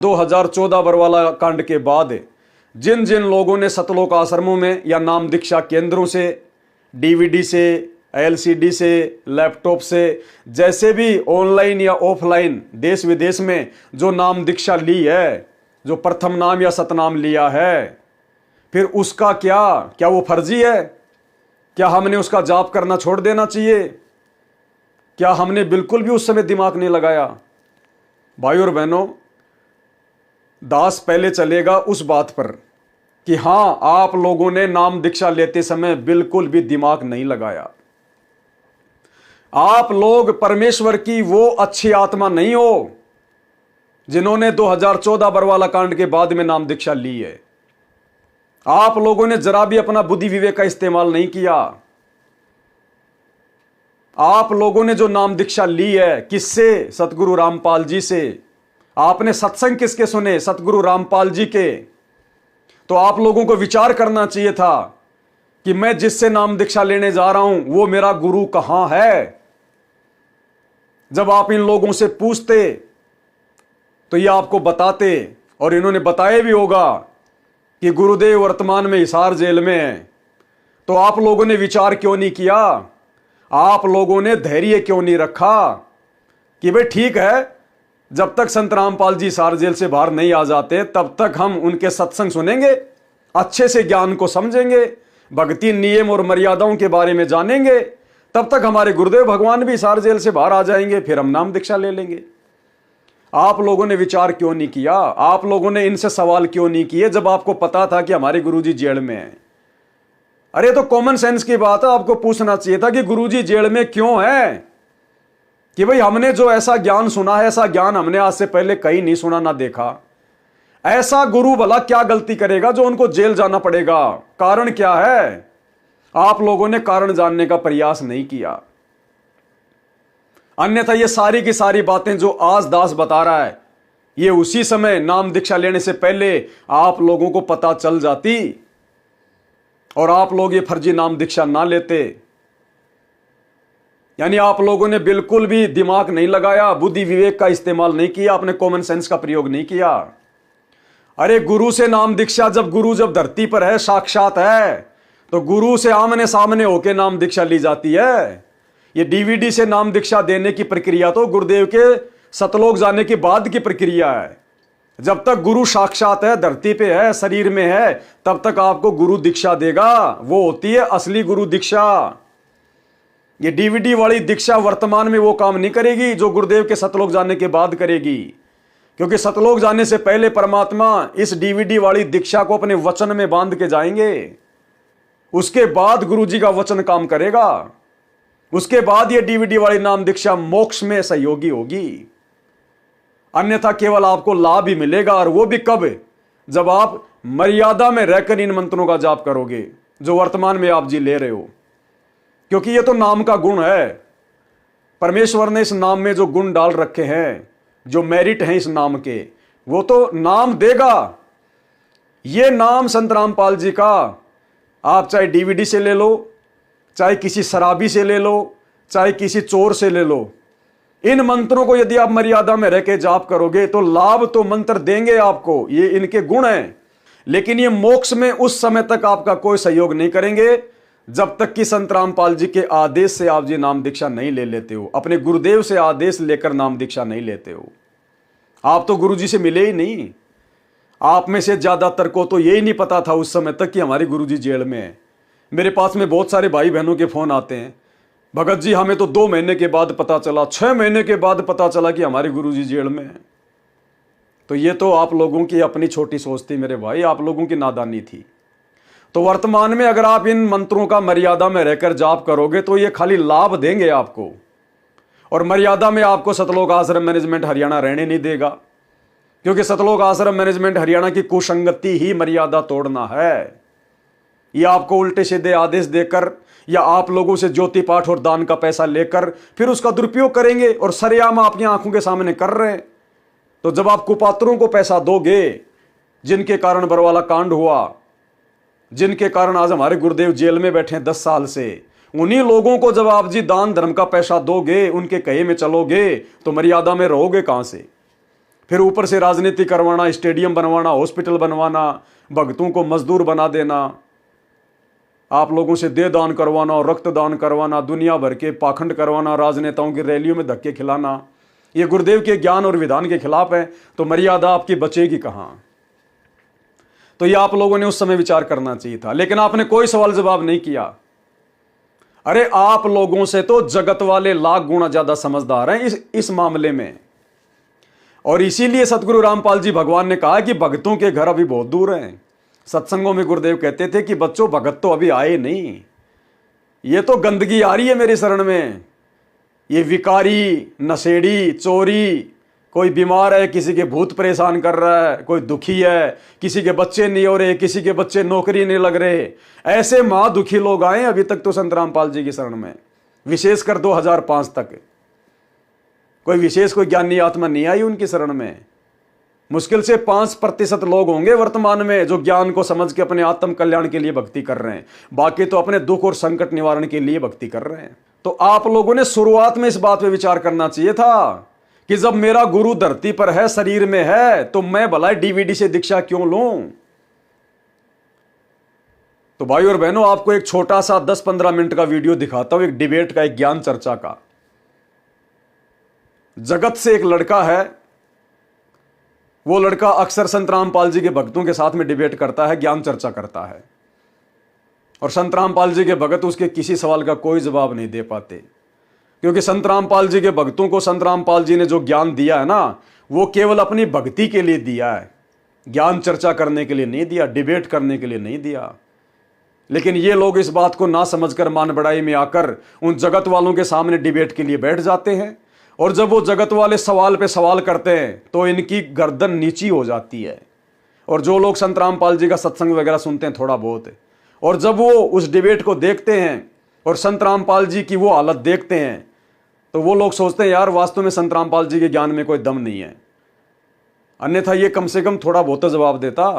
2014 बरवाला कांड के बाद जिन जिन लोगों ने सतलोक आश्रमों में या नाम दीक्षा केंद्रों से, डीवीडी से, एलसीडी से, लैपटॉप से, जैसे भी ऑनलाइन या ऑफलाइन देश विदेश में जो नाम दीक्षा ली है, जो प्रथम नाम या सतनाम लिया है, फिर उसका क्या वो फर्जी है? क्या हमने उसका जाप करना छोड़ देना चाहिए? क्या हमने बिल्कुल भी उस समय दिमाग नहीं लगाया? भाई और बहनों, दास पहले चलेगा उस बात पर कि हां, आप लोगों ने नाम दीक्षा लेते समय बिल्कुल भी दिमाग नहीं लगाया। आप लोग परमेश्वर की वो अच्छी आत्मा नहीं हो जिन्होंने 2014 बरवाला कांड के बाद में नाम दीक्षा ली है। आप लोगों ने जरा भी अपना बुद्धि विवेक का इस्तेमाल नहीं किया। आप लोगों ने जो नाम दीक्षा ली है, किससे? सतगुरु रामपाल जी से। आपने सत्संग किसके सुने? सतगुरु रामपाल जी के। तो आप लोगों को विचार करना चाहिए था कि मैं जिससे नाम दीक्षा लेने जा रहा हूं वो मेरा गुरु कहां है। जब आप इन लोगों से पूछते तो ये आपको बताते, और इन्होंने बताया भी होगा कि गुरुदेव वर्तमान में हिसार जेल में है। तो आप लोगों ने विचार क्यों नहीं किया? आप लोगों ने धैर्य क्यों नहीं रखा कि भाई ठीक है, जब तक संत रामपाल जी हिसार जेल से बाहर नहीं आ जाते तब तक हम उनके सत्संग सुनेंगे, अच्छे से ज्ञान को समझेंगे, भक्ति नियम और मर्यादाओं के बारे में जानेंगे, तब तक हमारे गुरुदेव भगवान भी हिसार जेल से बाहर आ जाएंगे, फिर हम नाम दीक्षा ले लेंगे। आप लोगों ने विचार क्यों नहीं किया? आप लोगों ने इनसे सवाल क्यों नहीं किए जब आपको पता था कि हमारे गुरुजी जेल में हैं? अरे तो कॉमन सेंस की बात है, आपको पूछना चाहिए था कि गुरुजी जेल में क्यों है? कि भाई हमने जो ऐसा ज्ञान सुना है, ऐसा ज्ञान हमने आज से पहले कहीं नहीं सुना ना देखा। ऐसा गुरु भला क्या गलती करेगा जो उनको जेल जाना पड़ेगा? कारण क्या है? आप लोगों ने कारण जानने का प्रयास नहीं किया। अन्यथा ये सारी की सारी बातें जो आज दास बता रहा है, ये उसी समय नाम दीक्षा लेने से पहले आप लोगों को पता चल जाती और आप लोग ये फर्जी नाम दीक्षा ना लेते। यानी आप लोगों ने बिल्कुल भी दिमाग नहीं लगाया, बुद्धि विवेक का इस्तेमाल नहीं किया, अपने कॉमन सेंस का प्रयोग नहीं किया। अरे गुरु से नाम दीक्षा, जब गुरु जब धरती पर है, साक्षात है, तो गुरु से आमने सामने होके नाम दीक्षा ली जाती है। ये डीवीडी से नाम दीक्षा देने की प्रक्रिया तो गुरुदेव के सतलोक जाने के बाद की प्रक्रिया है। जब तक गुरु साक्षात है, धरती पे है, शरीर में है, तब तक आपको गुरु दीक्षा देगा। वो होती है असली गुरु दीक्षा। ये डीवीडी वाली दीक्षा वर्तमान में वो काम नहीं करेगी जो गुरुदेव के सतलोक जाने के बाद करेगी, क्योंकि सतलोक जाने से पहले परमात्मा इस डीवीडी वाली दीक्षा को अपने वचन में बांध के जाएंगे। उसके बाद गुरुजी का वचन काम करेगा। उसके बाद ये डीवीडी वाली नाम दीक्षा मोक्ष में सहयोगी होगी। अन्यथा केवल आपको लाभ ही मिलेगा, और वो भी कब? जब आप मर्यादा में रहकर इन मंत्रों का जाप करोगे जो वर्तमान में आप जी ले रहे हो। क्योंकि ये तो नाम का गुण है। परमेश्वर ने इस नाम में जो गुण डाल रखे हैं, जो मेरिट हैं इस नाम के, वो तो नाम देगा। ये नाम संत रामपाल जी का आप चाहे डीवीडी से ले लो, चाहे किसी शराबी से ले लो, चाहे किसी चोर से ले लो, इन मंत्रों को यदि आप मर्यादा में रह के जाप करोगे तो लाभ तो मंत्र देंगे आपको, ये इनके गुण हैं। लेकिन ये मोक्ष में उस समय तक आपका कोई सहयोग नहीं करेंगे जब तक कि संत रामपाल जी के आदेश से आप जी नाम दीक्षा नहीं ले लेते हो, अपने गुरुदेव से आदेश लेकर नाम दीक्षा नहीं लेते हो। आप तो गुरु जी से मिले ही नहीं। आप में से ज्यादातर को तो यही नहीं पता था उस समय तक कि हमारे गुरु जी जेल में है। मेरे पास में बहुत सारे भाई बहनों के फोन आते हैं, भगत जी हमें तो 2 महीने के बाद पता चला, 6 महीने के बाद पता चला कि हमारे गुरु जी जेल में है। तो ये तो आप लोगों की अपनी छोटी सोच थी मेरे भाई, आप लोगों की नादानी थी। तो वर्तमान में अगर आप इन मंत्रों का मर्यादा में रहकर जाप करोगे तो ये खाली लाभ देंगे आपको, और मर्यादा में आपको सतलोक आश्रम मैनेजमेंट हरियाणा रहने नहीं देगा, क्योंकि सतलोक आश्रम मैनेजमेंट हरियाणा की कुसंगति ही मर्यादा तोड़ना है। ये आपको उल्टे सीधे आदेश देकर या आप लोगों से ज्योति पाठ और दान का पैसा लेकर फिर उसका दुरुपयोग करेंगे, और सरेआम आपकी आंखों के सामने कर रहे हैं। तो जब आप कुपात्रों को पैसा दोगे, जिनके कारण बरवाला कांड हुआ, जिनके कारण आज हमारे गुरुदेव जेल में बैठे 10 साल से, उन्हीं लोगों को जब आप जी दान धर्म का पैसा दोगे, उनके कहे में चलोगे, तो मर्यादा में रहोगे कहां से? फिर ऊपर से राजनीति करवाना, स्टेडियम बनवाना, हॉस्पिटल बनवाना, भक्तों को मजदूर बना देना, आप लोगों से देह दान करवाना और रक्तदान करवाना, दुनिया भर के पाखंड करवाना, राजनेताओं की रैलियों में धक्के खिलाना, ये गुरुदेव के ज्ञान और विधान के खिलाफ है। तो मर्यादा आपकी बचेगी कहां? तो ये आप लोगों ने उस समय विचार करना चाहिए था, लेकिन आपने कोई सवाल जवाब नहीं किया। अरे आप लोगों से तो जगत वाले लाख गुना ज्यादा समझदार हैं इस मामले में। और इसीलिए सतगुरु रामपाल जी भगवान ने कहा कि भक्तों के घर अभी बहुत दूर हैं। सत्संगों में गुरुदेव कहते थे कि बच्चों, भगत तो अभी आए नहीं, ये तो गंदगी आ रही है मेरे शरण में। ये विकारी, नशेड़ी, चोरी, कोई बीमार है, किसी के भूत परेशान कर रहा है, कोई दुखी है, किसी के बच्चे नहीं हो रहे, किसी के बच्चे नौकरी नहीं लग रहे, ऐसे मां दुखी लोग आए अभी तक तो संत रामपाल जी की शरण में, विशेषकर 2005 तक कोई ज्ञानी आत्मा नहीं आई उनकी शरण में। मुश्किल से 5% लोग होंगे वर्तमान में जो ज्ञान को समझ के अपने आत्म कल्याण के लिए भक्ति कर रहे हैं, बाकी तो अपने दुख और संकट निवारण के लिए भक्ति कर रहे हैं। तो आप लोगों ने शुरुआत में इस बात पे विचार करना चाहिए था कि जब मेरा गुरु धरती पर है, शरीर में है, तो मैं भला डीवीडी से दीक्षा क्यों लूं? तो भाई और बहनों, आपको एक छोटा सा 10-15 मिनट का वीडियो दिखाता हूं, एक डिबेट का, एक ज्ञान चर्चा का। जगत से एक लड़का है, वो लड़का अक्सर संत रामपाल जी के भक्तों के साथ में डिबेट करता है, ज्ञान चर्चा करता है, और संत रामपाल जी के भक्त उसके किसी सवाल का कोई जवाब नहीं दे पाते, क्योंकि संत रामपाल जी के भक्तों को संत रामपाल जी ने जो ज्ञान दिया है ना, वो केवल अपनी भक्ति के लिए दिया है, ज्ञान चर्चा करने के लिए नहीं दिया, डिबेट करने के लिए नहीं दिया। लेकिन ये लोग इस बात को ना समझकर मान बढ़ाई में आकर उन जगत वालों के सामने डिबेट के लिए बैठ जाते हैं, और जब वो जगत वाले सवाल पे सवाल करते हैं तो इनकी गर्दन नीची हो जाती है। और जो लोग संत रामपाल जी का सत्संग वगैरह सुनते हैं थोड़ा बहुत, और जब वो उस डिबेट को देखते हैं और संत रामपाल जी की वो हालत देखते हैं, तो वो लोग सोचते हैं यार वास्तव में संत रामपाल जी के ज्ञान में कोई दम नहीं है, अन्यथा ये कम से कम थोड़ा बहुत जवाब देता।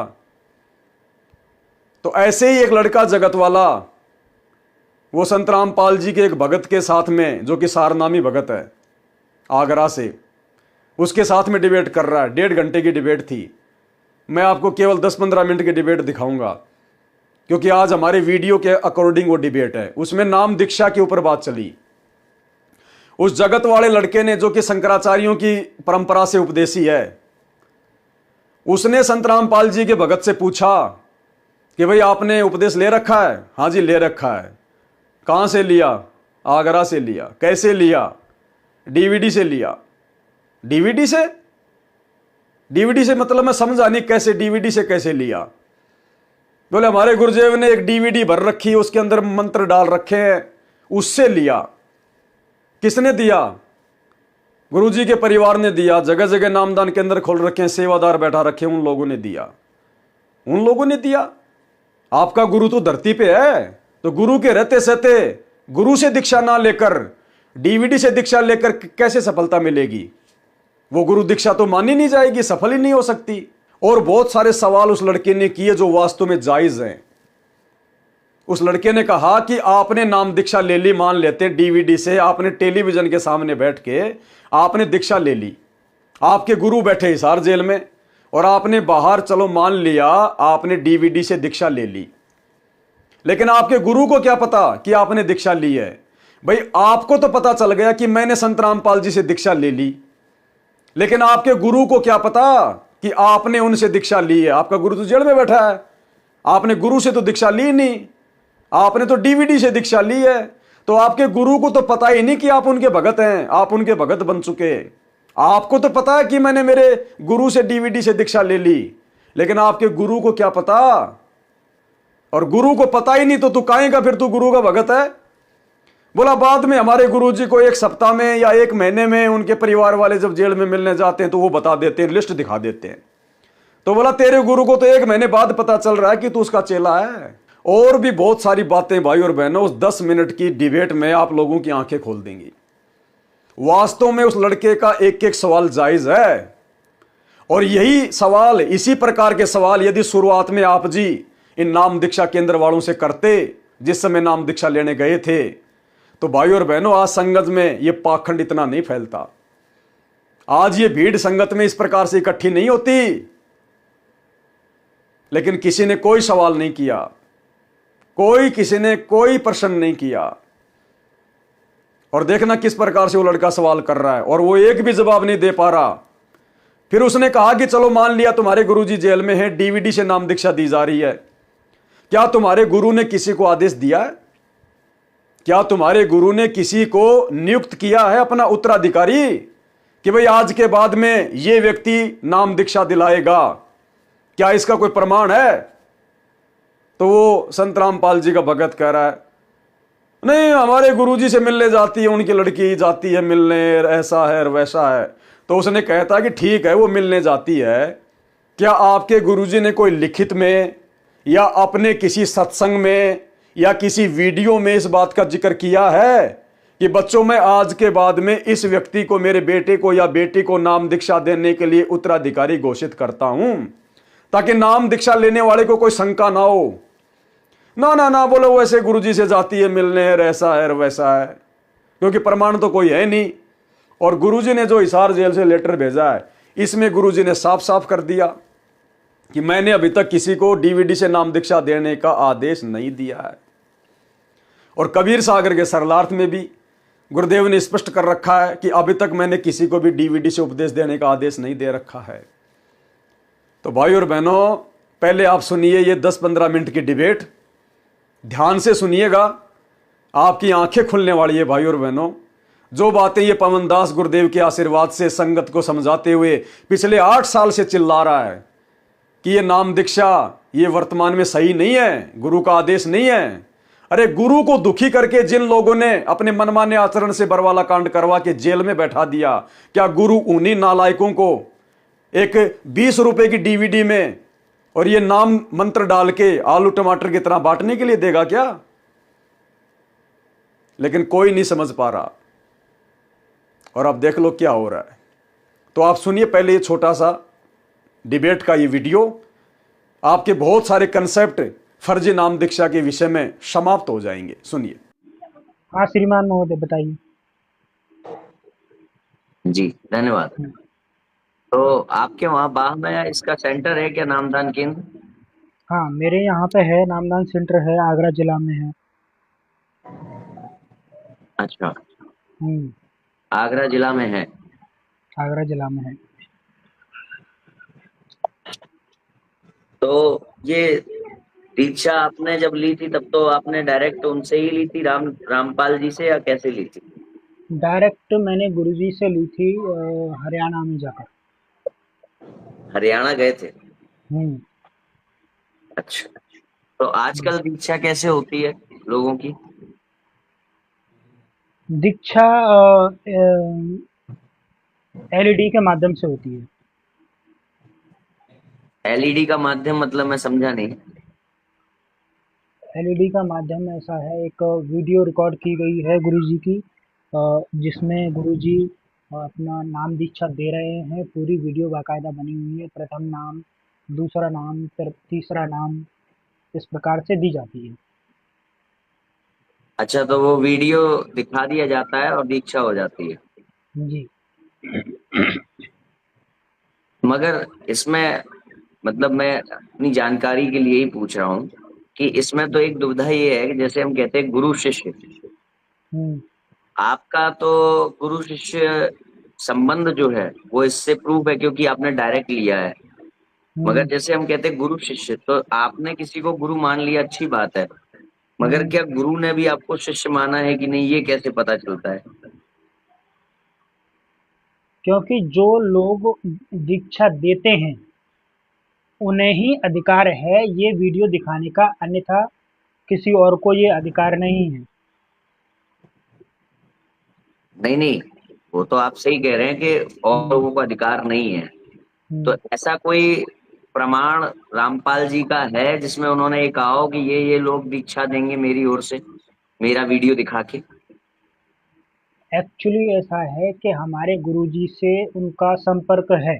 तो ऐसे ही एक लड़का जगत वाला, वो संत रामपाल जी के एक भगत के साथ में, जो कि सारनामी भगत है आगरा से, उसके साथ में डिबेट कर रहा है। 1.5 घंटे की डिबेट थी। मैं आपको केवल 10-15 मिनट की डिबेट दिखाऊंगा, क्योंकि आज हमारे वीडियो के अकॉर्डिंग वो डिबेट है। उसमें नाम दीक्षा के ऊपर बात चली। उस जगत वाले लड़के ने, जो कि शंकराचार्यों की परंपरा से उपदेशी है, उसने संत रामपाल जी के भगत से पूछा कि भाई आपने उपदेश ले रखा है? हाँ जी ले रखा है। कहां से लिया? आगरा से लिया। कैसे लिया? डीवीडी से लिया। डीवीडी से? डीवीडी से मतलब मैं समझा नहीं, कैसे डीवीडी से कैसे लिया? बोले हमारे गुरुदेव ने एक डीवीडी भर रखी है, उसके अंदर मंत्र डाल रखे हैं, उससे लिया। किसने दिया? गुरुजी के परिवार ने दिया। जगह जगह नामदान केंद्र खोल रखे हैं, सेवादार बैठा रखे हैं, उन लोगों ने दिया। उन लोगों ने दिया। आपका गुरु तो धरती पे है, तो गुरु के रहते सहते गुरु से दीक्षा ना लेकर डीवीडी से दीक्षा लेकर कैसे सफलता मिलेगी? वो गुरु दीक्षा तो मानी नहीं जाएगी, सफल ही नहीं हो सकती। और बहुत सारे सवाल उस लड़के ने किए जो वास्तव में जायज हैं। उस लड़के ने कहा कि आपने नाम दीक्षा ले ली, मान लेते डीवीडी से, आपने टेलीविजन के सामने बैठ के आपने दीक्षा ले ली, आपके गुरु बैठे हिसार जेल में, और आपने बाहर, चलो मान लिया आपने डीवीडी से दीक्षा ले ली, लेकिन आपके गुरु को क्या पता कि आपने दीक्षा ली है? भाई आपको तो पता चल गया कि मैंने संत रामपाल जी से दीक्षा ले ली, लेकिन आपके गुरु को क्या पता कि आपने उनसे दीक्षा ली है? आपका गुरु तो जेल में बैठा है, आपने गुरु से तो दीक्षा ली नहीं, आपने तो डीवीडी से दीक्षा ली है। तो आपके गुरु को तो पता ही नहीं कि आप उनके भगत हैं, आप उनके भगत बन चुके। आपको तो पता है कि मैंने मेरे गुरु से डीवीडी से दीक्षा ले ली, लेकिन आपके गुरु को क्या पता? और गुरु को पता ही नहीं तो तू काहे का फिर तू गुरु का भगत है? बोला बाद में हमारे गुरुजी को 1 सप्ताह में या 1 महीने में उनके परिवार वाले जब जेल में मिलने जाते हैं तो वो बता देते हैं, लिस्ट दिखा देते हैं। तो बोला तेरे गुरु को तो 1 महीने बाद पता चल रहा है कि तू उसका चेला है। और भी बहुत सारी बातें भाई और बहनों उस 10 मिनट की डिबेट में आप लोगों की आंखें खोल देंगी। वास्तव में उस लड़के का एक एक सवाल जायज है, और यही सवाल, इसी प्रकार के सवाल यदि शुरुआत में आप जी इन नाम दीक्षा केंद्र वालों से करते जिस समय नाम दीक्षा लेने गए थे, तो भाई और बहनों आज संगत में यह पाखंड इतना नहीं फैलता। आज ये भीड़ संगत में इस प्रकार से इकट्ठी नहीं होती, लेकिन किसी ने कोई सवाल नहीं किया, किसी ने कोई प्रश्न नहीं किया। और देखना किस प्रकार से वो लड़का सवाल कर रहा है और वो एक भी जवाब नहीं दे पा रहा। फिर उसने कहा कि चलो मान लिया तुम्हारे गुरुजी जेल में है, डीवीडी से नाम दीक्षा दी जा रही है, क्या तुम्हारे गुरु ने किसी को आदेश दिया है? क्या तुम्हारे गुरु ने किसी को नियुक्त किया है अपना उत्तराधिकारी कि भाई आज के बाद में ये व्यक्ति नाम दीक्षा दिलाएगा? क्या इसका कोई प्रमाण है? तो वो संत रामपाल जी का भगत कह रहा है, नहीं हमारे गुरुजी से मिलने जाती है, उनकी लड़की जाती है मिलने, ऐसा है और वैसा है। तो उसने कहता कि ठीक है वो मिलने जाती है, क्या आपके गुरुजी ने कोई लिखित में या अपने किसी सत्संग में या किसी वीडियो में इस बात का जिक्र किया है कि बच्चों मैं आज के बाद में इस व्यक्ति को, मेरे बेटे को या बेटी को नाम दीक्षा देने के लिए उत्तराधिकारी घोषित करता हूं, ताकि नाम दीक्षा लेने वाले को कोई शंका ना हो? ना ना ना, बोलो वैसे गुरुजी से जाती है मिलने, ऐसा है वैसा है, क्योंकि प्रमाण तो कोई है नहीं। और गुरुजी ने जो हिसार जेल से लेटर भेजा है, इसमें गुरुजी ने साफ साफ कर दिया कि मैंने अभी तक किसी को डीवीडी से नाम दीक्षा देने का आदेश नहीं दिया है। और कबीर सागर के सरलार्थ में भी गुरुदेव ने स्पष्ट कर रखा है कि अभी तक मैंने किसी को भी डीवीडी से उपदेश देने का आदेश नहीं दे रखा है। तो भाई और बहनों, पहले आप सुनिए ये 10-15 मिनट की डिबेट, ध्यान से सुनिएगा, आपकी आंखें खुलने वाली है भाई और बहनों। जो बातें ये पवन दास गुरुदेव के आशीर्वाद से संगत को समझाते हुए पिछले 8 साल से चिल्ला रहा है कि ये नाम दीक्षा ये वर्तमान में सही नहीं है, गुरु का आदेश नहीं है। अरे गुरु को दुखी करके जिन लोगों ने अपने मनमाने आचरण से बरवाला कांड करवा के जेल में बैठा दिया, क्या गुरु उन्हीं नालायकों को एक 20 रुपए की डीवीडी में और ये नाम मंत्र डाल के आलू टमाटर की तरह बांटने के लिए देगा क्या? लेकिन कोई नहीं समझ पा रहा। और अब देख लो क्या हो रहा है। तो आप सुनिए पहले ये छोटा सा डिबेट का ये वीडियो, आपके बहुत सारे कंसेप्ट फर्जी नाम दीक्षा के विषय में समाप्त हो जाएंगे। सुनिए। हाँ श्रीमान महोदय बताइए। जी धन्यवाद। तो आपके वहाँ बाह में इसका सेंटर है क्या, नामदान केंद्र? हाँ मेरे यहाँ पे है, नामदान सेंटर है, आगरा जिला में है। अच्छा, हम्म, आगरा जिला में है। आगरा जिला में है। तो ये दीक्षा आपने जब ली थी तब तो आपने डायरेक्ट उनसे ही ली थी, रामपाल जी से, या कैसे ली थी? डायरेक्ट मैंने गुरुजी से ली थी, हरियाणा में जाकर। हरियाणा गए थे? हम्म। अच्छा, तो आजकल दीक्षा कैसे होती है लोगों की? दीक्षा एलईडी के माध्यम से होती है। एलईडी का माध्यम मतलब मैं समझा नहीं। एलईडी का माध्यम ऐसा है, एक वीडियो रिकॉर्ड की गई है गुरुजी की, जिसमें गुरुजी अपना नाम दीक्षा दे रहे हैं। पूरी वीडियो बाकायदा बनी हुई है, प्रथम नाम, दूसरा नाम, तीसरा नाम, इस प्रकार से दी जाती है। अच्छा, तो वो वीडियो दिखा दिया जाता है और दीक्षा हो जाती है? जी। मगर इसमें मतलब मैं अपनी जानकारी के लिए ही पूछ रहा हूँ कि इसमें तो एक दुविधा ये है कि जैसे हम कहते हैं गुरु शिष्य, हम्म। आपका तो गुरु शिष्य संबंध जो है वो इससे प्रूफ है क्योंकि आपने डायरेक्ट लिया है। मगर जैसे हम कहते हैं गुरु शिष्य, तो आपने किसी को गुरु मान लिया, अच्छी बात है, मगर क्या गुरु ने भी आपको शिष्य माना है कि नहीं, ये कैसे पता चलता है? क्योंकि जो लोग दीक्षा देते हैं उन्हें ही अधिकार है ये वीडियो दिखाने का, अन्यथा किसी और को ये अधिकार नहीं है। नहीं नहीं, वो तो आप सही कह रहे हैं कि और लोगों को अधिकार नहीं है। तो ऐसा कोई प्रमाण रामपाल जी का है जिसमें उन्होंने ये कहा हो कि ये लोग दीक्षा देंगे मेरी ओर से, मेरा वीडियो दिखा के? एक्चुअली ऐसा है कि हमारे गुरुजी से उनका संपर्क है,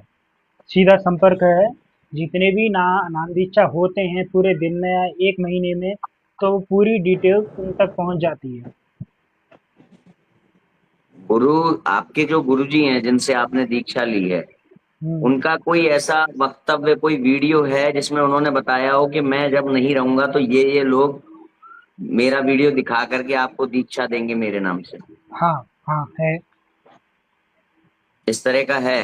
सीधा संपर्क है। जितने भी नाम दीक्षा होते हैं पूरे दिन में या 1 महीने में, तो पूरी डिटेल उन तक पहुंच जाती है। गुरु, आपके जो गुरुजी हैं जिनसे आपने दीक्षा ली है, हम्म। उनका कोई ऐसा वक्तव्य, कोई वीडियो है जिसमें उन्होंने बताया हो कि मैं जब नहीं रहूंगा तो ये लोग मेरा वीडियो दिखा करके आपको दीक्षा देंगे मेरे नाम से? हाँ हाँ है। इस तरह का है?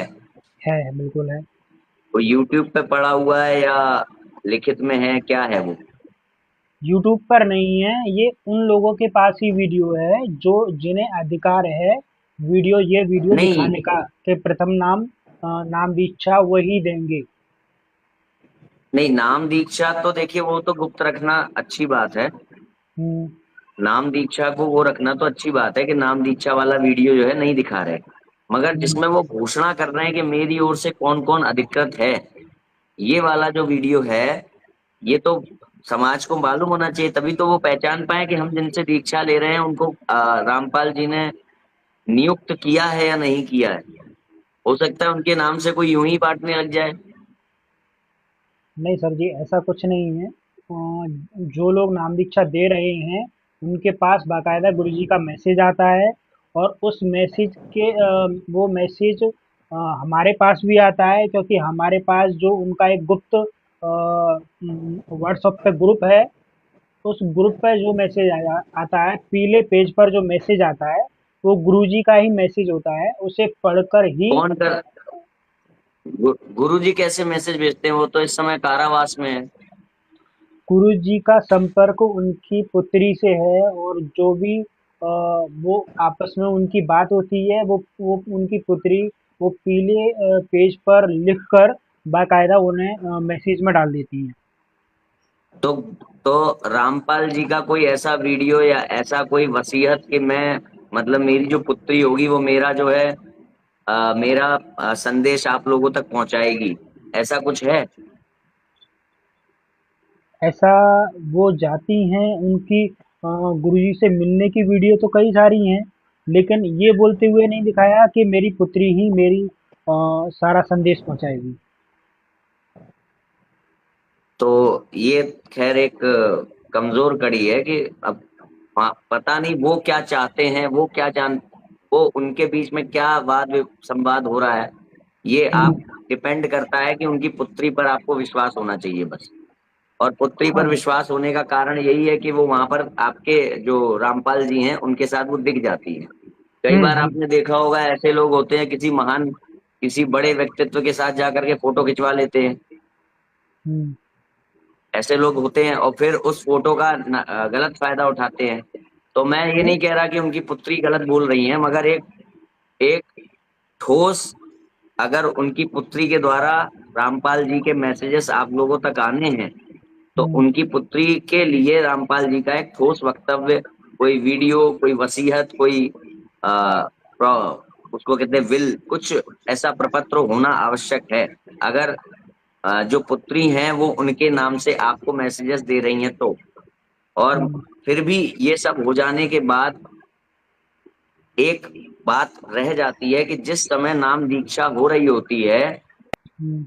है बिल्कुल है। वो यूट्यूब पे पड़ा हुआ है या लिखित में है, क्या है वो? यूट्यूब पर नहीं है, ये उन लोगों के पास ही वीडियो है जो जिन्हें अधिकार है ये वीडियो नहीं दिखाने का, कि प्रथम नाम नाम दीक्षा वही देंगे। नहीं, नाम दीक्षा तो देखिए वो तो गुप्त रखना अच्छी बात है। हम्म। नाम दीक्षा को वो रखना तो अच्छी बात है कि नाम दीक्षा वाला वीडियो जो है नहीं दिखा रहे, मगर हम्म। जिसमें वो घोषणा कर रहे हैं कि मेरी ओर से कौन कौन अधिकृत है, ये वाला जो वीडियो है, ये तो समाज को मालूम होना चाहिए, तभी तो वो पहचान पाए कि हम जिनसे दीक्षा ले रहे हैं उनको रामपाल जी ने नियुक्त किया है या नहीं किया है। हो सकता है उनके नाम से कोई यूं ही बांटने लग जाए। नहीं सर जी, ऐसा कुछ नहीं है। जो लोग नाम दीक्षा दे रहे हैं उनके पास बाकायदा गुरुजी का मैसेज आता है, और उस मैसेज के वो मैसेज हमारे पास भी आता है, क्योंकि हमारे पास जो उनका एक गुप्त व्हाट्सएप पे ग्रुप है, उस ग्रुप पे जो मैसेज आया आता है, पीले पेज पर जो मैसेज आता है, वो गुरुजी का ही मैसेज होता है। उसे पढ़कर ही कौन कर गुरु जी कैसे मैसेज भेजते हैं? वो तो इस समय कारावास में है। गुरुजी का संपर्क उनकी पुत्री से है, और जो भी वो आपस में उनकी बात होती है, वो उनकी पुत्री वो पीले पेज पर लिखकर बाकायदा उन्हें मैसेज में डाल देती है। तो तो रामपाल जी का कोई ऐसा वीडियो या ऐसा कोई वसीयत कि मैं, मतलब मेरी जो पुत्री होगी वो मेरा जो है मेरा संदेश आप लोगों तक पहुंचाएगी, ऐसा कुछ है? ऐसा वो जाती हैं, उनकी गुरुजी से मिलने की वीडियो तो कई सारी हैं, लेकिन ये बोलते हुए नहीं दिखाया कि मेरी पुत्री ही मेरी सारा संदेश पहुंचाएगी। तो ये खैर एक कमजोर कड़ी है कि अब पता नहीं वो क्या चाहते हैं, वो क्या जान, वो उनके बीच में क्या संवाद हो रहा है। ये आप हम्म। डिपेंड करता है कि उनकी पुत्री पर आपको विश्वास होना चाहिए बस। और पुत्री हाँ। पर विश्वास होने का कारण यही है कि वो वहां पर आपके जो रामपाल जी हैं उनके साथ वो दिख जाती है। कई बार हम्म। आपने देखा होगा, ऐसे लोग होते हैं किसी महान, किसी बड़े व्यक्तित्व के साथ जाकर के फोटो खिंचवा लेते हैं। हम्म। ऐसे लोग होते हैं और फिर उस फोटो का गलत फायदा उठाते हैं। तो मैं ये नहीं। नहीं कह रहा कि उनकी पुत्री गलत बोल रही है, मगर एक एक ठोस, अगर उनकी पुत्री के द्वारा रामपाल जी के मैसेजेस आप लोगों तक आने हैं, तो हम्म। उनकी पुत्री के लिए रामपाल जी का एक ठोस वक्तव्य, कोई वीडियो, कोई वसीयत, कोई आ, उसको कहते हैं विल, कुछ ऐसा प्रपत्र होना आवश्यक है। अगर जो पुत्री हैं वो उनके नाम से आपको मैसेजेस दे रही हैं तो। और हम्म। फिर भी ये सब हो जाने के बाद एक बात रह जाती है कि जिस समय नाम दीक्षा हो रही होती है, हम्म।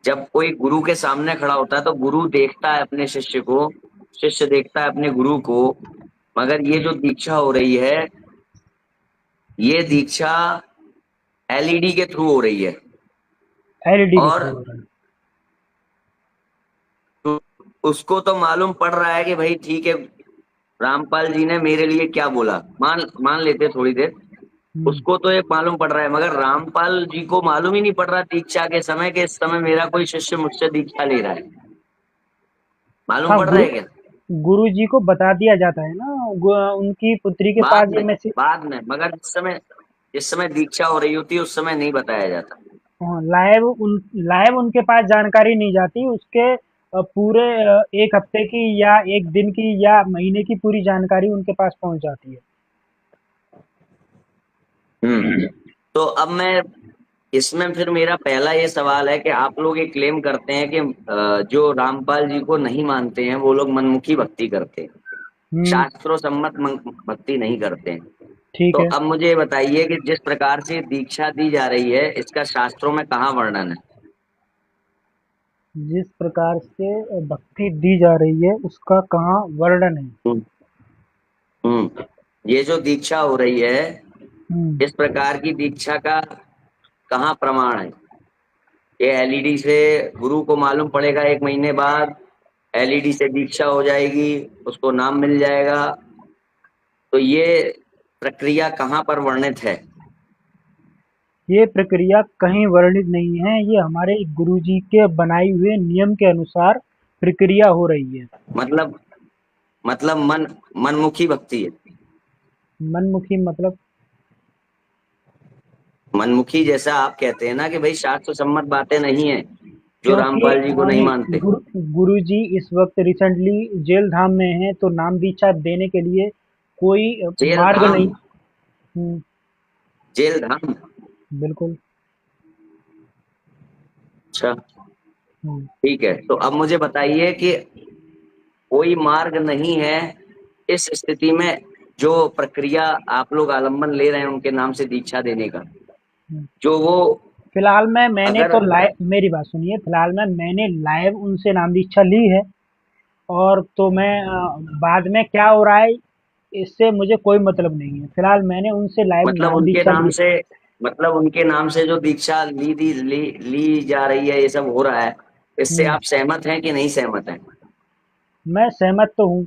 जब कोई गुरु के सामने खड़ा होता है तो गुरु देखता है अपने शिष्य को, शिष्य देखता है अपने गुरु को। मगर ये जो दीक्षा हो रही है, ये दीक्षा एलईडी के थ्रू हो रही है। एलईडी के थ्रू और हो रहा है। उसको तो मालूम पड़ रहा है कि भाई ठीक है, रामपाल जी ने मेरे लिए क्या बोला, मान मान लेते थोड़ी देर। हम्म। उसको तो ये मालूम पड़ रहा है, मगर रामपाल जी को मालूम ही नहीं पड़ रहा दीक्षा के समय के इस समय मेरा कोई शिष्य मुझसे दीक्षा ले रहा है। मालूम हाँ, पड़ रहा है क्या? गुरु जी को बता दिया जाता है ना, उनकी पुत्री के बाद पास ये में, मैसेज। बाद में, मगर जिस समय दीक्षा हो रही होती है उस समय नहीं बताया जाता। हाँ, लाइव उनके पास जानकारी नहीं जाती, उसके पूरे एक हफ्ते की या एक दिन की या महीने की पूरी जानकारी उनके पास पहुंच जाती है। हम्म। तो अब मैं इसमें फिर मेरा पहला ये सवाल है कि आप लोग ये क्लेम करते हैं कि जो रामपाल जी को नहीं मानते हैं वो लोग मनमुखी भक्ति करते हैं, हम्म। शास्त्रों सम्मत भक्ति नहीं करते हैं। ठीक तो है। अब मुझे ये बताइए कि जिस प्रकार से दीक्षा दी जा रही है इसका शास्त्रों में कहाँ वर्णन है? जिस प्रकार से भक्ति दी जा रही है उसका कहाँ वर्णन है? हम्म। हम्म। ये जो दीक्षा हो रही है, इस प्रकार की दीक्षा का कहाँ प्रमाण है? ये एलईडी से गुरु को मालूम पड़ेगा 1 महीने बाद, एलईडी से दीक्षा हो जाएगी, उसको नाम मिल जाएगा। तो ये प्रक्रिया कहाँ पर वर्णित है? ये प्रक्रिया कहीं वर्णित नहीं है, ये हमारे गुरुजी के बनाए हुए नियम के अनुसार प्रक्रिया हो रही है। मतलब मनमुखी भक्ति है। मनमुखी मतलब? मनमुखी जैसा आप कहते हैं ना कि भाई शास्त्र सम्मत बातें नहीं है, जो क्योंकि रामपाल जी को नहीं मानते। गुरुजी इस वक्त रिसेंटली जेल धाम में हैं, तो नाम दीक्षा देने के लिए कोई जेल मार्ग धाम? नहीं। जेल धाम? बिल्कुल। अच्छा, हम्म, ठीक है। तो अब मुझे बताइए कि कोई मार्ग नहीं है, इस स्थिति में जो प्रक्रिया आप लोग आलम्बन ले रहे हैं उनके नाम से दीक्षा देने का, हम्म। जो वो फिलहाल में मैंने अगर तो लाइव, मेरी बात सुनिए, फिलहाल में मैंने लाइव उनसे नाम दीक्षा ली है। और तो मैं बाद में क्या हो रहा है इससे मुझे कोई मतलब नहीं है। फिलहाल मैंने उनसे लाइव मतलब नाम उनके दीक्षा नाम ली। से मतलब उनके नाम से जो दीक्षा ली जा रही है, ये सब हो रहा है, इससे हम्म, आप सहमत हैं कि नहीं सहमत हैं? मैं सहमत तो हूँ।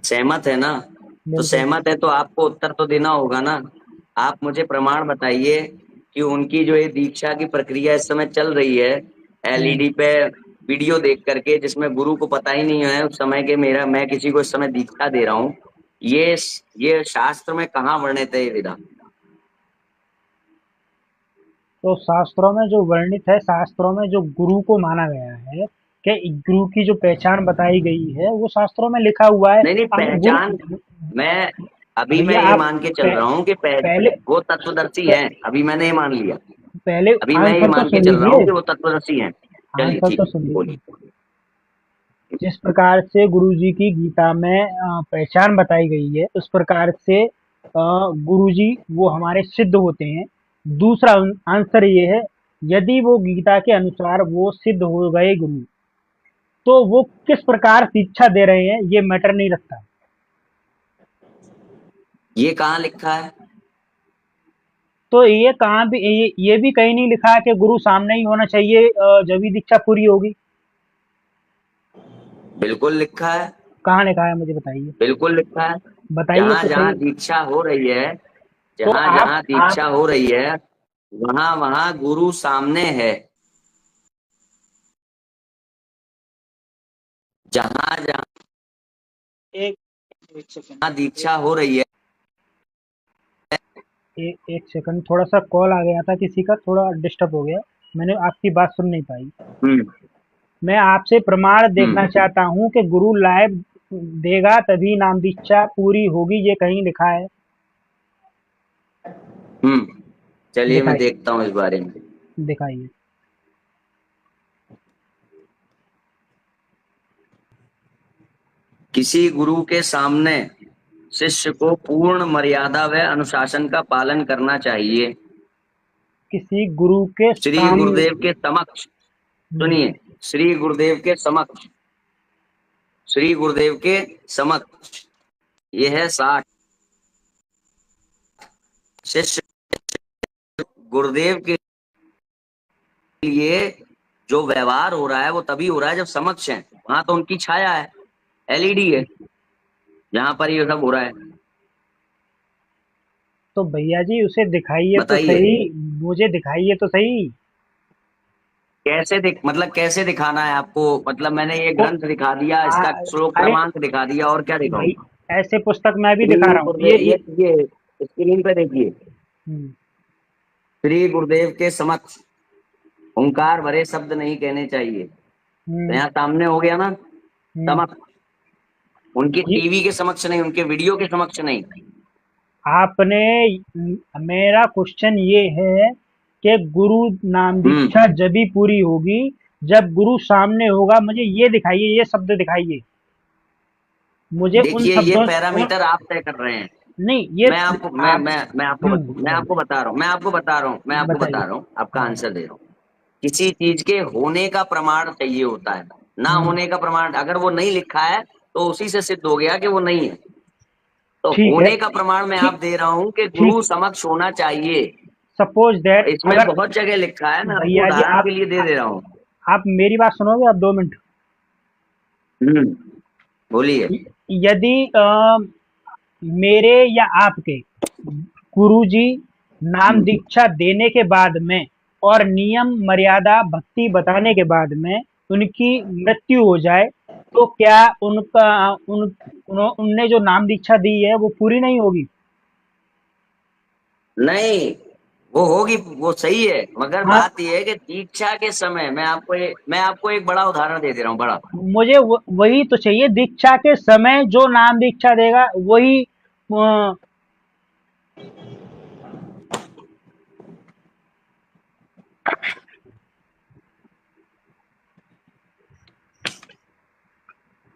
सहमत है ना? तो बिल्कुल। सहमत है तो आपको उत्तर तो देना होगा ना। आप मुझे प्रमाण बताइए कि उनकी जो ये दीक्षा की प्रक्रिया इस समय चल रही है, हम्म, एलईडी पे वीडियो देख करके, जिसमें गुरु को पता ही नहीं है उस समय के मेरा मैं किसी को इस समय दीक्षा दे रहा हूँ, ये शास्त्र में कहाँ वर्णित है ये विधा? तो शास्त्रों में जो वर्णित है, शास्त्रों में जो गुरु को माना गया है, कि गुरु की जो पहचान बताई गई है, वो शास्त्रों में लिखा हुआ है। नहीं नहीं, अब पहचान, गुरु, मैं अभी मैं भैया ये आप मान के चल पह, रहा हूँ कि पहले वो तत्वदर्शी प- हैं, अभी मैंने ये मान लिया। पहले अभी मैं ये आंसर तो मान के सुन चल रहा हूँ लीजिए। कि वो तत्वदर्शी हैं। चलिए आंसर ठीक तो है, सुन लीजिए। बोलिए। जिस प्रकार से गुरुजी की गीता में पहचान बताई गई है, उस प्रकार से गुरुजी वो हमारे सिद्ध होते हैं। दूसरा आंसर ये है, यदि वो गीता के अनुसार वो सिद्ध हो गए गुरु, तो वो किस प्रकार शिक्षा दे रहे हैं ये मैटर नहीं रखता। ये कहाँ लिखा है? तो ये कहाँ भी, ये भी कहीं नहीं लिखा है कि गुरु सामने ही होना चाहिए जब ही दीक्षा पूरी होगी। बिल्कुल लिखा है। कहाँ लिखा है मुझे बताइए। बिल्कुल लिखा है। बताइए जहां तो जहां सही। दीक्षा हो रही है, तो जहां आप जहां आप दीक्षा हो रही है, वहां वहां गुरु सामने है। जहां जहां एक एक सेकंड, दीक्षा हो रही है। एक सेकंड, थोड़ा सा कॉल आ गया था किसी का, थोड़ा डिस्टर्ब हो गया, मैंने आपकी बात सुन नहीं पाई। हम्म। मैं आपसे प्रमाण देखना हम्म। चाहता हूँ कि गुरु लाइव देगा तभी नाम दीक्षा पूरी होगी, ये कहीं लिखा है? चलिए मैं दिखाइए, देखता हूँ इस बारे में। दिखाइए। किसी गुरु के सामने शिष्य को पूर्ण मर्यादा व अनुशासन का पालन करना चाहिए। किसी गुरु के श्री सामने। गुरुदेव के समक्ष, हम्म, सुनिए, श्री गुरुदेव के समक्ष, श्री गुरुदेव के समक्ष, यह है 60 शिष्य गुरुदेव के लिए जो व्यवहार हो रहा है वो तभी हो रहा है जब समक्ष है। वहां तो उनकी छाया है, एलईडी है जहां पर ये सब हो रहा है। तो भैया जी उसे दिखाइए तो बताइए सही, मुझे दिखाइए तो सही। मतलब कैसे दिखाना है आपको? मतलब मैंने ये को ग्रंथ दिखा दिया, आ, इसका श्लोक अरे क्रमांक दिखा दिया, और क्या दिखाऊं? भाई, ऐसे पुस्तक मैं भी श्री दिखा रहा हूँ, गुरुदेव, ये स्क्रीन पे देखिए, हम्म, श्री गुरुदेव के समक्ष, ओंकार भरे शब्द नहीं कहने चाहिए। तो हम्म, यहाँ सामने हो गया ना, हम्म। समक्ष, उनकी ये टीवी के समक्ष नहीं, उनके वीडियो के समक्ष नहीं। आपने, मेरा क्वेश्चन ये है कि गुरु नाम हम्म। दीक्षा जब भी पूरी होगी जब गुरु सामने होगा, मुझे ये दिखाइए, ये शब्द दिखाइए मुझे उन देखिए ये शब्दों उन, पैरामीटर आप तय कर रहे हैं। नहीं ये मैं आपको आप, मैं बताइए, आपको बता रहा हूँ, मैं आपको बता बताइए। रहा हूँ, आपका हाँ। आंसर दे रहा हूँ। किसी चीज के होने का प्रमाण चाहिए होता है, ना हम्म, होने का प्रमाण अगर वो नहीं लिखा है तो उसी से सिद्ध हो गया कि वो नहीं है। तो ठीक है। होने का प्रमाण मैं ठीक आप दे रहा हूँ कि ठीक गुरु समक्ष होना चाहिए। सपोज दैट इसमें अगर बहुत जगह लिखा है, मैं आपको भैया जी उदाहरण के लिए दे दे रहा हूँ। आप मेरी बात सुनोगे? आप 2 मिनट। बोलिए। यदि मेरे या आपके गुरुजी नाम दीक्षा देने के बाद में और नियम मर्यादा भक्ति बताने के बाद में उनकी मृत्यु हो जाए, तो क्या उनका उनने जो नाम दीक्षा दी है वो पूरी नहीं होगी? नहीं, वो होगी, वो सही है, मगर हाँ, बात यह है कि दीक्षा के समय मैं आपको एक बड़ा उदाहरण दे दे रहा हूँ, बड़ा। मुझे वही तो चाहिए। दीक्षा के समय जो नाम दीक्षा देगा वही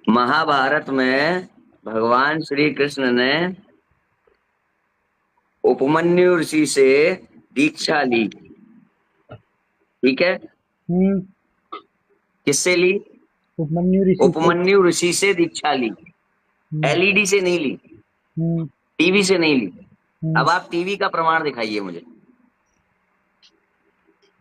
महाभारत में भगवान श्री कृष्ण ने उपमन्यु ऋषि से दीक्षा ली, ठीक है? हम्म, किससे ली? उपमन्यु ऋषि से। उपमन्यु ऋषि से दीक्षा ली। हम्म, एलईडी से नहीं ली, हम्म, टीवी से नहीं ली। हम्म। अब आप टीवी का प्रमाण दिखाइए मुझे।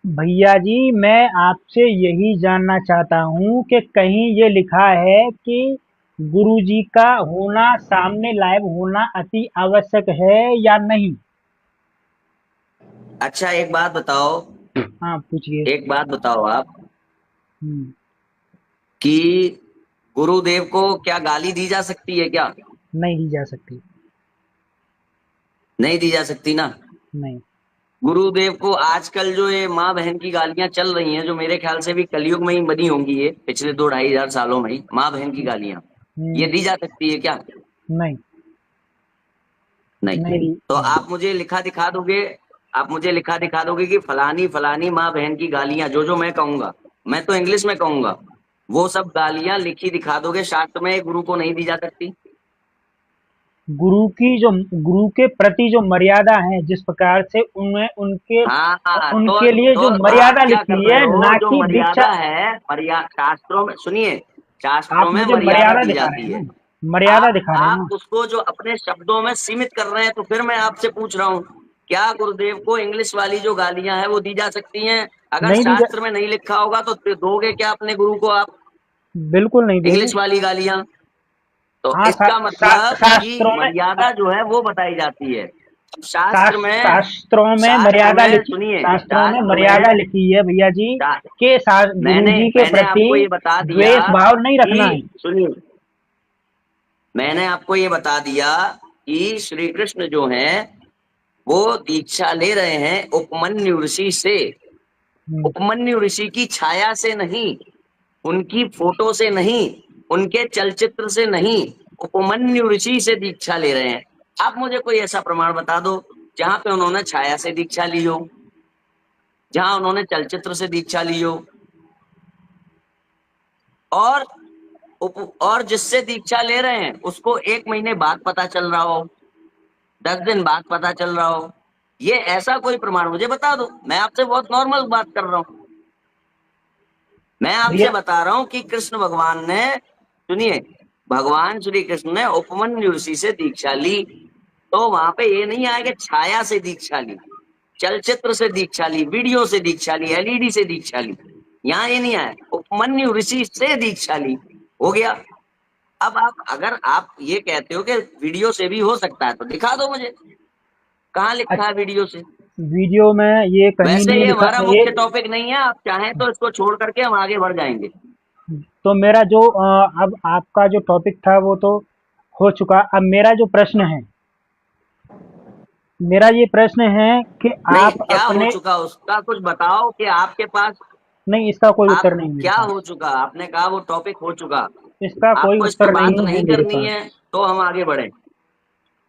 भैया जी, मैं आपसे यही जानना चाहता हूँ कि कहीं ये लिखा है कि गुरुजी का होना, सामने लाइव होना अति आवश्यक है या नहीं? अच्छा, एक बात बताओ, हाँ, पूछिए। एक बात बताओ आप हम्म, कि गुरुदेव को क्या गाली दी जा सकती है क्या? नहीं दी जा सकती। नहीं दी जा सकती ना। नहीं। गुरुदेव को आजकल जो ये माँ बहन की गालियां चल रही हैं, जो मेरे ख्याल से भी कलयुग में ही बनी होंगी, ये पिछले 2-2.5 हजार सालों में ही माँ बहन की गालियां, ये हम्म, दी जा सकती है क्या? नहीं। नहीं। नहीं। तो नहीं। आप मुझे लिखा दिखा दोगे, आप मुझे लिखा दिखा दोगे कि फलानी फलानी माँ बहन की गालियां, जो जो मैं कहूंगा, मैं तो इंग्लिश में कहूंगा, वो सब गालियां लिखी दिखा दोगे शास्त्र में? गुरु को नहीं दी जा सकती? गुरु के प्रति जो मर्यादा है, जिस प्रकार से उनमें उनके हाँ, उनके लिए तो जो आप मर्यादा क्या कर लिखी रहे है, हो? ना जो कि दीक्षा। मर्यादा है, मर्यादा शास्त्रों में, सुनिए, शास्त्रों आप में मुझे मर्यादा मर्यादा दी दिखा रहे जाती हैं है। ना, मर्यादा दिखा रहे हैं आप ना। उसको जो अपने शब्दों में सीमित कर रहे हैं, तो फिर मैं आपसे पूछ रहा हूँ, क्या गुरुदेव को इंग्लिश वाली जो गालियां हैं वो दी जा सकती हैं? अगर नहीं दी जा शास्त्र में नहीं लिखा होगा तो फिर दोगे क्या अपने गुरु को आप बिल्कुल नहीं देंगे। इंग्लिश वाली गालियां? तो हाँ, इसका मतलब कि शास्त्रों में मर्यादा जो है वो बताई जाती है शास्त्र में। शास्त्रों में शास्त्र मर्यादा में लिखी, सुनिए, शास्त्रों में शास्त्र मर्यादा में लिखी है भैया जी शा- के साथ गुरु मैंने जी के मैंने प्रति आपको ये बता दिया द्वेष भाव नहीं रखना है। कि सुनिए, मैंने आपको ये बता दिया कि श्री कृष्ण जो हैं वो दीक्षा ले रहे हैं उपमन्यु ऋषि से। हम्म, उपमन्यु ऋषि की छाया से नहीं, उनकी फोटो से नहीं, उनके चलचित्र से नहीं, उपमन्यु ऋषि से दीक्षा ले रहे हैं। आप मुझे कोई ऐसा प्रमाण बता दो जहां पे उन्होंने छाया से दीक्षा ली हो, जहां उन्होंने चलचित्र से दीक्षा ली हो, और और जिससे दीक्षा ले रहे हैं उसको 1 महीने बाद पता चल रहा हो, 10 दिन बाद पता चल रहा हो। ये ऐसा कोई प्रमाण मुझे बता दो। मैं आपसे बहुत नॉर्मल बात कर रहा हूं। मैं भैया आपसे बता रहा हूं कि कृष्ण भगवान ने, सुनिए, भगवान श्री कृष्ण ने उपमन्यु ऋषि से दीक्षा ली, तो वहां पे ये नहीं आया कि छाया से दीक्षा ली, चलचित्र से दीक्षा ली, वीडियो से दीक्षा ली, एलईडी से दीक्षा ली। यहाँ ये नहीं आया, उपमन्यु ऋषि से दीक्षा ली, हो गया। अब आप, अगर आप ये कहते हो कि वीडियो से भी हो सकता है, तो दिखा दो मुझे, कहाँ लिखा है वीडियो से? वीडियो में ये कहीं वैसे नहीं ये लिखा हमारा ये। मुख्य टॉपिक नहीं है, आप चाहें तो इसको छोड़ करके हम आगे बढ़ जाएंगे। तो मेरा जो अब आपका जो टॉपिक था वो तो हो चुका। अब मेरा ये प्रश्न है कि नहीं, आप क्या हो अपने। चुका उसका कुछ बताओ कि आपके पास, नहीं, इसका कोई आप उत्तर नहीं मेरे क्या पास। हो चुका? आपने कहा वो टॉपिक हो चुका, इसका कोई आपको इस पर उत्तर बात नहीं है नहीं मेरे करनी पास। है तो हम आगे बढ़े।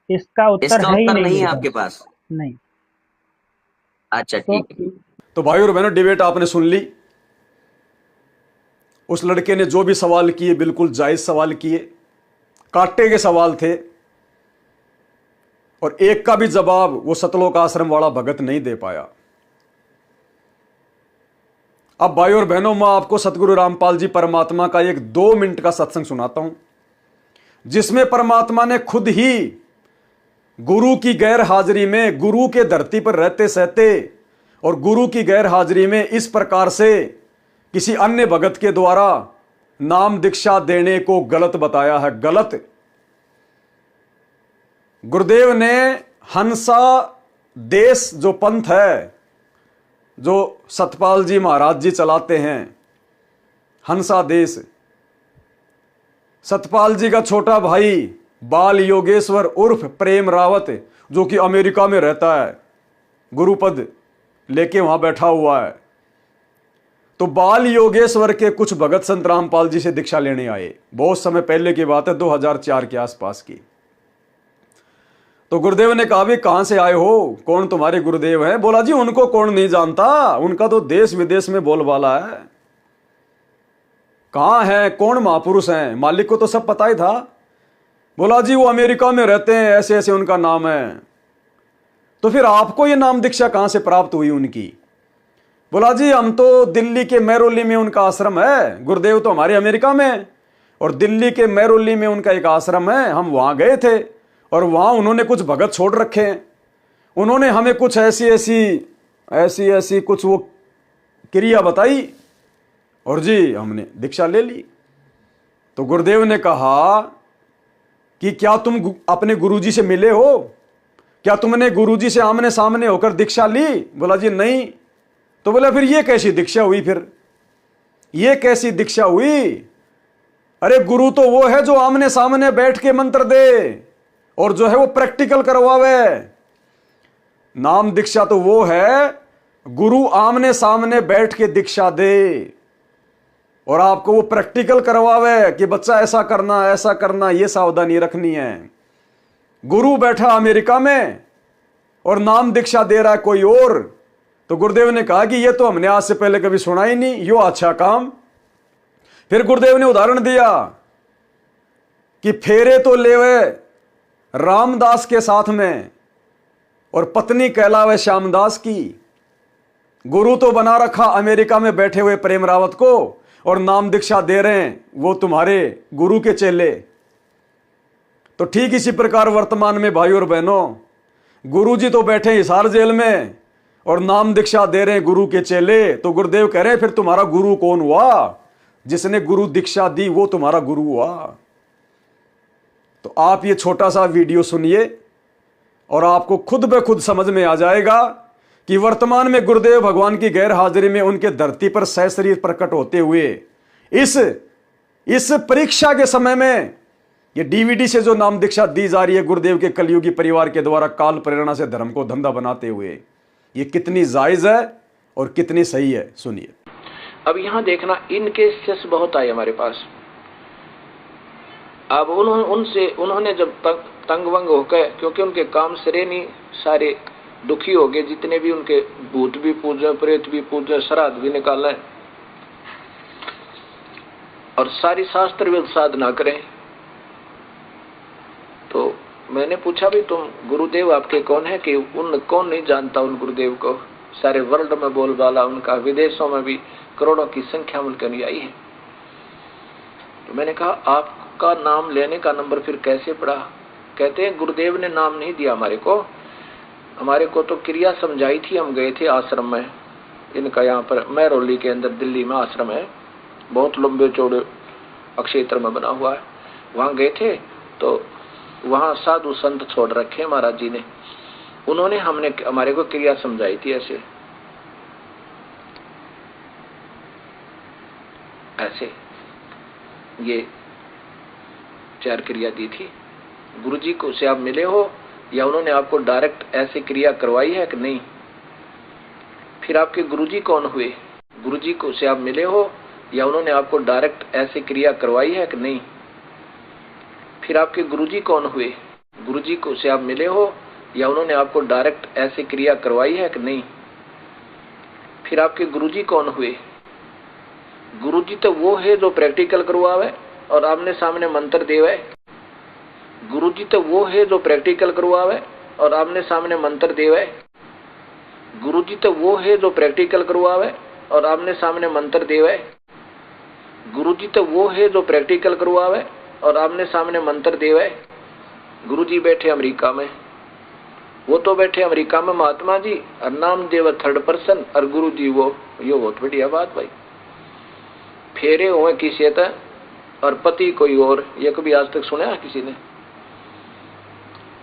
इसका उत्तर इसका है ही उत्तर नहीं नहीं मेरे है आपके पास। पास? नहीं। अच्छा, तो ठीक है। तो भाई और बहनों, डिबेट आपने सुन ली। उस लड़के ने जो भी सवाल किए बिल्कुल जायज सवाल किए, कांटे के सवाल थे, और एक का भी जवाब वो सतलोक आश्रम वाला भगत नहीं दे पाया। अब भाई और बहनों, मैं आपको सतगुरु रामपाल जी परमात्मा का एक 2 मिनट का सत्संग सुनाता हूं, जिसमें परमात्मा ने खुद ही गुरु की गैर हाजिरी में, गुरु के धरती पर रहते सहते और गुरु की गैर हाजिरी में इस प्रकार से किसी अन्य भगत के द्वारा नाम दीक्षा देने को गलत बताया है, गलत। गुरुदेव ने हंसा देश जो पंथ है, जो सतपाल जी महाराज जी चलाते हैं, हंसा देश, सतपाल जी का छोटा भाई बाल योगेश्वर उर्फ प्रेम रावत, जो कि अमेरिका में रहता है, गुरुपद लेके वहां बैठा हुआ है। तो बाल योगेश्वर के कुछ भगत संत रामपाल जी से दीक्षा लेने आए, बहुत समय पहले की बात है, 2004 के आसपास की। तो गुरुदेव ने कहा, भी कहां से आए हो, कौन तुम्हारे गुरुदेव हैं? बोला, जी उनको कौन नहीं जानता, उनका तो देश विदेश में बोलबाला है। कहां है, कौन महापुरुष हैं? मालिक को तो सब पता ही था। बोला, जी वो अमेरिका में रहते हैं, ऐसे ऐसे उनका नाम है। तो फिर आपको ये नाम दीक्षा कहां से प्राप्त हुई उनकी? बोला, जी हम तो दिल्ली के मेहरौली में उनका आश्रम है, गुरुदेव तो हमारे अमेरिका में, और दिल्ली के मेहरौली में उनका एक आश्रम है, हम वहां गए थे और वहां उन्होंने कुछ भगत छोड़ रखे हैं, उन्होंने हमें कुछ ऐसी ऐसी कुछ वो क्रिया बताई और जी हमने दीक्षा ले ली। तो गुरुदेव ने कहा कि क्या तुम अपने गुरुजी से मिले हो? क्या तुमने गुरुजी से आमने सामने होकर दीक्षा ली? बोला, जी नहीं। तो बोला, फिर ये कैसी दीक्षा हुई? फिर ये कैसी दीक्षा हुई? अरे गुरु तो वो है जो आमने सामने बैठ के मंत्र दे और जो है वो प्रैक्टिकल करवावे। नाम दीक्षा तो वो है गुरु आमने सामने बैठ के दीक्षा दे और आपको वो प्रैक्टिकल करवावे कि बच्चा ऐसा करना, ये सावधानी रखनी है। गुरु बैठा अमेरिका में और नाम दीक्षा दे रहा है कोई और। तो गुरुदेव ने कहा कि ये तो हमने आज से पहले कभी सुना ही नहीं, यो अच्छा काम। फिर गुरुदेव ने उदाहरण दिया कि फेरे तो लेवे रामदास के साथ में और पत्नी कहलावे श्यामदास की। गुरु तो बना रखा अमेरिका में बैठे हुए प्रेम रावत को और नाम दीक्षा दे रहे हैं वो तुम्हारे गुरु के चेले। तो ठीक इसी प्रकार वर्तमान में भाई और बहनों, गुरु जी तो बैठे हिसार जेल में और नाम दीक्षा दे रहे हैं गुरु के चेले। तो गुरुदेव कह रहे हैं, फिर तुम्हारा गुरु कौन हुआ? जिसने गुरु दीक्षा दी वो तुम्हारा गुरु हुआ। तो आप ये छोटा सा वीडियो सुनिए और आपको खुद ब खुद समझ में आ जाएगा कि वर्तमान में गुरुदेव भगवान की गैर हाजिरी में उनके धरती पर सहशरीर प्रकट होते हुए इस परीक्षा के समय में ये डीवीडी से जो नाम दीक्षा दी जा रही है गुरुदेव के कलयुगी परिवार के द्वारा काल प्रेरणा से धर्म को धंधा बनाते हुए, ये कितनी जायज है और कितनी सही है, सुनिए। अब यहाँ देखना, इनके केस बहुत आए हमारे पास। अब उन्होंने जब तंग वंग होकर, क्योंकि उनके काम सरे नहीं, सारे दुखी हो गए, जितने भी उनके भूत भी पूजे, प्रेत भी पूजे, श्राद्ध भी निकाले और सारी शास्त्र भी साधना करें। तो मैंने पूछा, भी तुम गुरुदेव आपके कौन है? कि उन कौन नहीं जानता उन गुरुदेव को, सारे वर्ल्ड में बोलबाला उनका, विदेशों में भी करोड़ों की संख्या में उनके अनुयायी है। तो मैंने कहा, आपका नाम लेने का नंबर फिर कैसे पड़ा? कहते हैं, गुरुदेव ने नाम नहीं दिया हमारे को तो क्रिया समझाई थी। हम गए थे आश्रम में, इनका यहाँ पर मेहरौली के अंदर दिल्ली में आश्रम है, बहुत लंबे चौड़े क्षेत्र में बना हुआ है। वहां गए थे तो वहां साधु संत छोड़ रखे महाराज जी ने, उन्होंने हमारे को क्रिया समझाई थी। ऐसे ये 4 क्रिया दी थी। गुरुजी को से आप मिले हो या उन्होंने आपको डायरेक्ट ऐसी क्रिया करवाई है कि नहीं? फिर आपके गुरुजी कौन हुए? गुरुजी को से आप मिले हो या उन्होंने आपको डायरेक्ट ऐसी क्रिया करवाई है कि नहीं? फिर आपके गुरुजी कौन हुए? गुरुजी को से आप मिले हो या उन्होंने आपको डायरेक्ट ऐसी क्रिया करवाई है कि नहीं? फिर आपके गुरुजी कौन हुए? गुरुजी तो वो है जो प्रैक्टिकल करवावे और आमने सामने मंत्र देवे। गुरुजी तो वो है जो प्रैक्टिकल करवावे और आमने सामने मंत्र देवे। गुरुजी तो वो है जो प्रैक्टिकल करवावे और आमने सामने मंत्र देवे। गुरुजी तो वो है जो प्रैक्टिकल करवावे और आमने सामने मंत्र देवे। गुरुजी बैठे अमेरिका में, वो तो बैठे अमेरिका में महात्मा जी, और नामदेव थर्ड पर्सन, और गुरु जी वो, ये बहुत बढ़िया बात भाई। फेरे हुए किसी तय और पति कोई और, ये कभी आज तक सुना है किसी ने?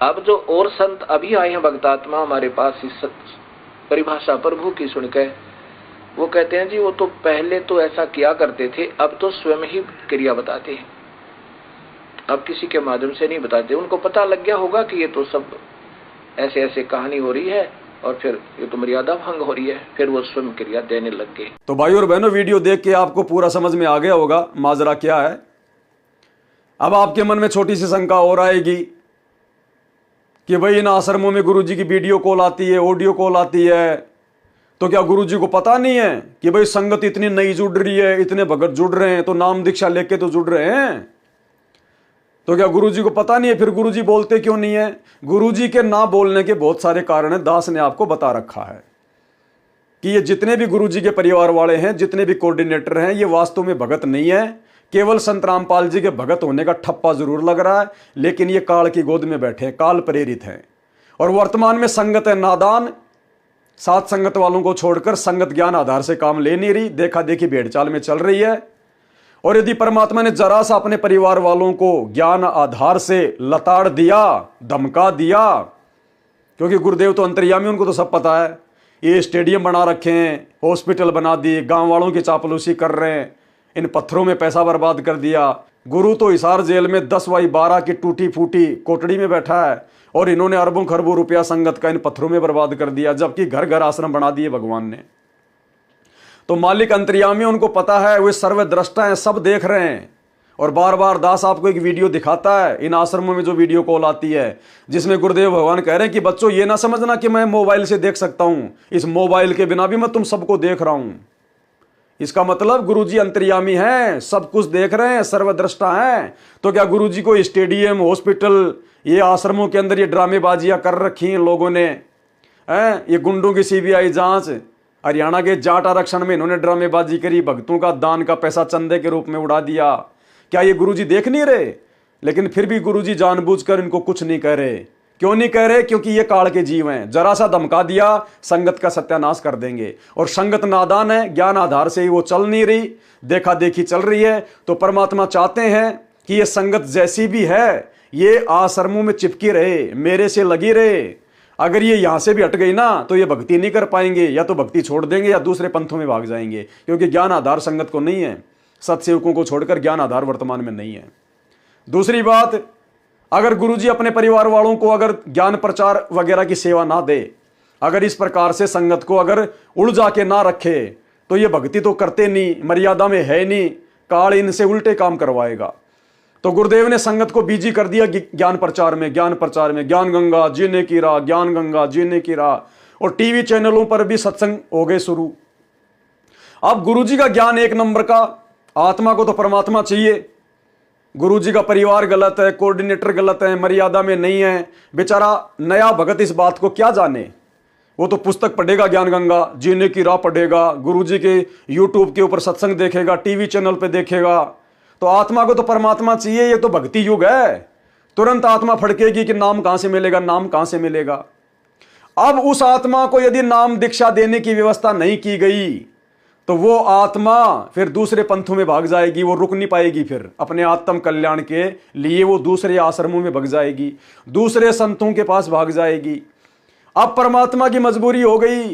अब जो और संत अभी आए हैं भक्तात्मा हमारे पास, इस परिभाषा प्रभु की सुनकर, वो कहते हैं जी वो तो पहले तो ऐसा किया करते थे, अब तो स्वयं ही क्रिया बताते हैं, अब किसी के माध्यम से नहीं बताते। उनको पता लग गया होगा कि ये तो सब ऐसे ऐसे कहानी हो रही है और फिर ये तो मर्यादा भंग हो रही है, फिर वो स्वयं क्रिया देने लग गए। तो भाई और बहनों, वीडियो देख के आपको पूरा समझ में आ गया होगा माजरा क्या है। अब आपके मन में छोटी सी शंका और आएगी कि भाई इन आश्रमों में गुरुजी की वीडियो कॉल आती है, ऑडियो कॉल आती है, तो क्या गुरुजी को पता नहीं है कि भाई संगत इतनी नई जुड़ रही है, इतने भगत जुड़ रहे हैं, तो नाम दीक्षा लेके तो जुड़ रहे हैं, तो क्या गुरुजी को पता नहीं है? फिर गुरुजी बोलते क्यों नहीं है? गुरुजी के ना बोलने के बहुत सारे कारण है, दास ने आपको बता रखा है कि ये जितने भी गुरुजी के परिवार वाले हैं, जितने भी कोऑर्डिनेटर हैं, ये वास्तव में भगत नहीं है, केवल संत रामपाल जी के भगत होने का ठप्पा जरूर लग रहा है, लेकिन ये काल की गोद में बैठे हैं, काल प्रेरित हैं। और वर्तमान में संगत है नादान, सात संगत वालों को छोड़कर संगत ज्ञान आधार से काम ले नहीं रही, देखा देखी भेड़चाल में चल रही है। और यदि परमात्मा ने जरा सा अपने परिवार वालों को ज्ञान आधार से लताड़ दिया, धमका दिया, क्योंकि गुरुदेव तो अंतर्यामी, उनको तो सब पता है, ये स्टेडियम बना रखे हैं, हॉस्पिटल बना दिए, गांव वालों की चापलूसी कर रहे हैं, इन पत्थरों में पैसा बर्बाद कर दिया। गुरु तो हिसार जेल में 10/12 की टूटी फूटी कोठड़ी में बैठा है, और इन्होंने अरबों खरबों रुपया संगत का इन पत्थरों में बर्बाद कर दिया, जबकि घर घर आश्रम बना दिए भगवान ने। तो मालिक अंतर्यामी, उनको पता है, वे सर्वद्रष्टा हैं, सब देख रहे हैं। और बार बार दास आपको एक वीडियो दिखाता है, इन आश्रमों में जो वीडियो कॉल आती है, जिसमें गुरुदेव भगवान कह रहे हैं कि बच्चों ये ना समझना कि मैं मोबाइल से देख सकता हूं, इस मोबाइल के बिना भी मैं तुम सबको देख रहा हूं। इसका मतलब गुरुजी अंतर्यामी हैं, सब कुछ देख रहे हैं, सर्वद्रष्टा हैं। तो क्या गुरुजी को स्टेडियम, हॉस्पिटल, ये आश्रमों के अंदर ये ड्रामेबाजियां कर रखी हैं लोगों ने, हैं? ये गुंडों की सीबीआई जांच, हरियाणा के जाट आरक्षण में इन्होंने ड्रामेबाजी करी, भक्तों का दान का पैसा चंदे के रूप में उड़ा दिया, क्या ये गुरुजी देख नहीं रहे? लेकिन फिर भी गुरुजी जानबूझकर इनको कुछ नहीं कह रहे। क्यों नहीं कह रहे? क्योंकि ये काल के जीव हैं, जरा सा धमका दिया संगत का सत्यानाश कर देंगे। और संगत नादान है, ज्ञान आधार से ही वो चल नहीं रही, देखा देखी चल रही है। तो परमात्मा चाहते हैं कि ये संगत जैसी भी है, ये आश्रमों में चिपकी रहे, मेरे से लगी रहे। अगर ये यहां से भी हट गई ना, तो ये भक्ति नहीं कर पाएंगे, या तो भक्ति छोड़ देंगे या दूसरे पंथों में भाग जाएंगे, क्योंकि ज्ञान आधार संगत को नहीं है, सत्सेवकों को छोड़कर ज्ञान आधार वर्तमान में नहीं है। दूसरी बात, अगर गुरुजी अपने परिवार वालों को अगर ज्ञान प्रचार वगैरह की सेवा ना दे, अगर इस प्रकार से संगत को अगर उलझा के ना रखे, तो ये भक्ति तो करते नहीं, मर्यादा में है नहीं, काल इनसे उल्टे काम करवाएगा। तो गुरुदेव ने संगत को बिजी कर दिया ज्ञान प्रचार में, ज्ञान प्रचार में, ज्ञान गंगा जीने की राह, ज्ञान गंगा जीने की राह। और टीवी चैनलों पर भी सत्संग हो गए शुरू। अब गुरुजी का ज्ञान एक नंबर का, आत्मा को तो परमात्मा चाहिए। गुरुजी का परिवार गलत है, कोऑर्डिनेटर गलत है, मर्यादा में नहीं है, बेचारा नया भगत इस बात को क्या जाने। वो तो पुस्तक पढ़ेगा, ज्ञान गंगा जीने की राह पढ़ेगा, गुरुजी के यूट्यूब के ऊपर सत्संग देखेगा, टीवी चैनल पे देखेगा। तो आत्मा को तो परमात्मा चाहिए, ये तो भक्ति युग है। तुरंत आत्मा फड़केगी कि नाम कहां से मिलेगा, नाम कहां से मिलेगा। अब उस आत्मा को यदि नाम दीक्षा देने की व्यवस्था नहीं की गई, तो वो आत्मा फिर दूसरे पंथों में भाग जाएगी, वो रुक नहीं पाएगी। फिर अपने आत्म कल्याण के लिए वो दूसरे आश्रमों में भाग जाएगी, दूसरे संतों के पास भाग जाएगी। अब परमात्मा की मजबूरी हो गई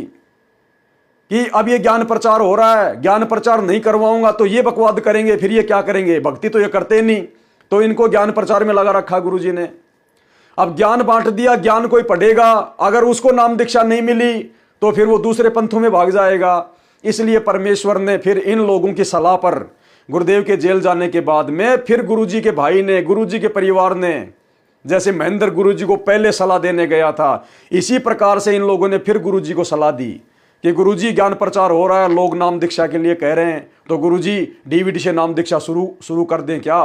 कि अब ये ज्ञान प्रचार हो रहा है, ज्ञान प्रचार नहीं करवाऊंगा तो ये बकवाद करेंगे, फिर ये क्या करेंगे, भक्ति तो ये करते नहीं, तो इनको ज्ञान प्रचार में लगा रखा गुरुजी ने। अब ज्ञान बांट दिया, ज्ञान कोई पढ़ेगा, अगर उसको नाम दीक्षा नहीं मिली तो फिर वो दूसरे पंथों में भाग जाएगा। इसलिए परमेश्वर ने फिर इन लोगों की सलाह पर, गुरुदेव के जेल जाने के बाद में, फिर गुरुजी के भाई ने, गुरुजी के परिवार ने, जैसे महेंद्र गुरुजी को पहले सलाह देने गया था, इसी प्रकार से इन लोगों ने फिर गुरुजी को सलाह दी कि गुरुजी ज्ञान प्रचार हो रहा है, लोग नाम दीक्षा के लिए कह रहे हैं, तो गुरुजी डीवीडी से नाम दीक्षा शुरू कर दें क्या।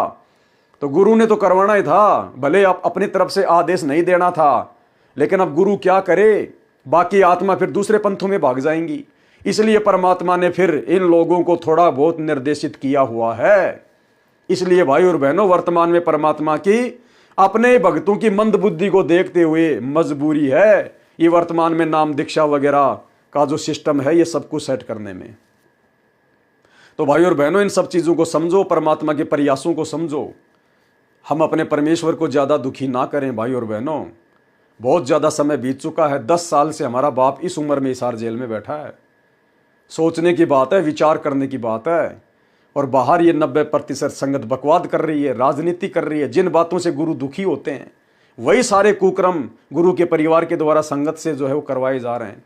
तो गुरु ने तो करवाना ही था, भले आप अपनी तरफ से आदेश नहीं देना था, लेकिन अब गुरु क्या करे, बाकी आत्मा फिर दूसरे पंथों में भाग जाएंगी। इसलिए परमात्मा ने फिर इन लोगों को थोड़ा बहुत निर्देशित किया हुआ है। इसलिए भाई और बहनों, वर्तमान में परमात्मा की अपने भक्तों की मंद बुद्धि को देखते हुए मजबूरी है ये वर्तमान में नाम दीक्षा वगैरह का जो सिस्टम है ये सब कुछ सेट करने में। तो भाई और बहनों, इन सब चीज़ों को समझो, परमात्मा के प्रयासों को समझो। हम अपने परमेश्वर को ज़्यादा दुखी ना करें भाई और बहनों। बहुत ज़्यादा समय बीत चुका है, 10 साल से हमारा बाप इस उम्र में हिसार जेल में बैठा है। सोचने की बात है, विचार करने की बात है। और बाहर ये 90% संगत बकवाद कर रही है, राजनीति कर रही है। जिन बातों से गुरु दुखी होते हैं वही सारे कुक्रम गुरु के परिवार के द्वारा संगत से जो है वो करवाए जा रहे हैं।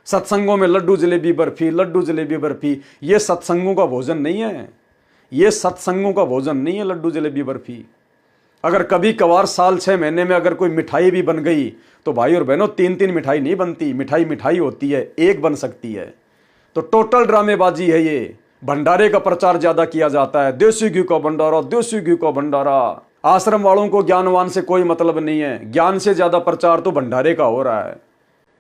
सत्संगों में लड्डू जलेबी बर्फी, लड्डू जलेबी बर्फी, ये सत्संगों का भोजन नहीं है। ये सत्संगों का भोजन नहीं है लड्डू जलेबी बर्फी। अगर कभी कभार साल 6 महीने में अगर कोई मिठाई भी बन गई तो भाई और बहनों 3-3 मिठाई नहीं बनती। मिठाई मिठाई होती है, एक बन सकती है। तो टोटल ड्रामेबाजी है ये। भंडारे का प्रचार ज्यादा किया जाता है, देसी घी का भंडारा, देसी घी का भंडारा। आश्रम वालों को ज्ञानवान से कोई मतलब नहीं है। ज्ञान से ज्यादा प्रचार तो भंडारे का हो रहा है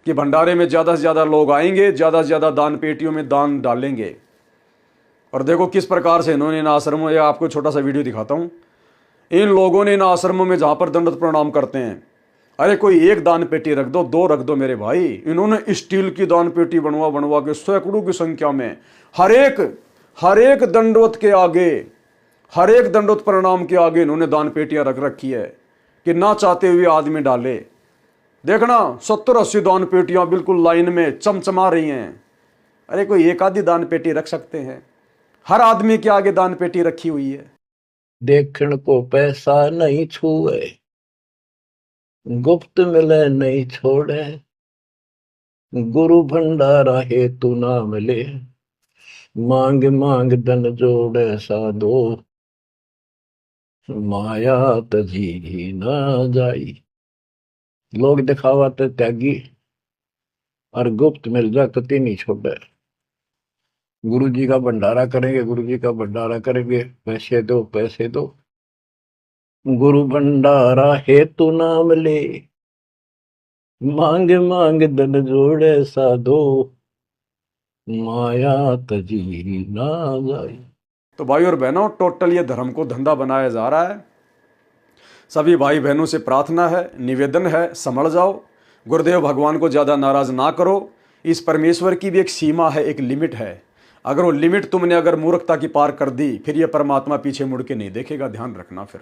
कि भंडारे में ज्यादा से ज्यादा लोग आएंगे, ज्यादा से ज्यादा दान पेटियों में दान डालेंगे। और देखो किस प्रकार से इन्होंने इन आश्रमों, या आपको छोटा सा वीडियो दिखाता हूं, इन लोगों ने इन आश्रमों में जहां पर दंडवत प्रणाम करते हैं, अरे कोई एक दान पेटी रख दो, 2 रख दो मेरे भाई। इन्होंने स्टील की दान पेटी बनवा बनवा के सैकड़ों की संख्या में हर एक दंडवत के आगे, हर एक दंडवत प्रणाम के आगे इन्होंने दान पेटियां रख रखी है कि ना चाहते हुए आदमी डाले। देखना 70-80 दान पेटियां बिल्कुल लाइन में चमचमा रही हैं। अरे कोई एक आधी दान पेटी रख सकते हैं, हर आदमी के आगे दान पेटी रखी हुई है। देखण को पैसा नहीं छुए, गुप्त मिले नहीं छोड़े, गुरु भंडारा हेतु ना मिले, मांग मांग धन जोड़े साधो, माया तजी ना जाई। लोग दिखावा ते त्यागी और गुप्त मिल जा कति नहीं छोड़े। गुरु जी का भंडारा करेंगे, गुरु जी का भंडारा करेंगे, पैसे दो पैसे दो, गुरु भंडारा हेतु ना मिले, मांग मांग धन जोड़े साधो, माया तजी ना जाए। तो भाई और बहनों, टोटल ये धर्म को धंधा बनाया जा रहा है। सभी भाई बहनों से प्रार्थना है, निवेदन है, संभल जाओ। गुरुदेव भगवान को ज़्यादा नाराज ना करो। इस परमेश्वर की भी एक सीमा है, एक लिमिट है। अगर वो लिमिट तुमने अगर मूर्खता की पार कर दी, फिर ये परमात्मा पीछे मुड़ के नहीं देखेगा, ध्यान रखना फिर।